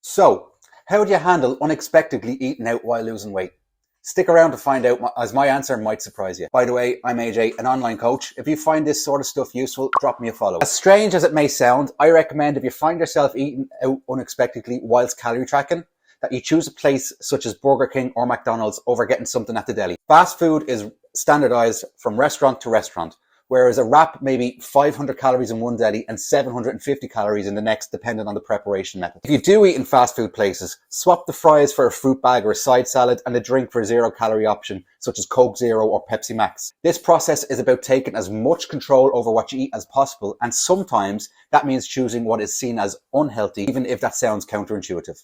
So, how do you handle unexpectedly eating out while losing weight? Stick around to find out, as my answer might surprise you. By the way, I'm AJ, an online coach. If you find this sort of stuff useful, drop me a follow. As strange as it may sound, I recommend if you find yourself eating out unexpectedly whilst calorie tracking, that you choose a place such as Burger King or McDonald's over getting something at the deli. Fast food is standardized from restaurant to restaurant, whereas a wrap may be 500 calories in one deli and 750 calories in the next, depending on the preparation method. If you do eat in fast food places, swap the fries for a fruit bag or a side salad and a drink for a 0-calorie option, such as Coke Zero or Pepsi Max. This process is about taking as much control over what you eat as possible, and sometimes that means choosing what is seen as unhealthy, even if that sounds counterintuitive.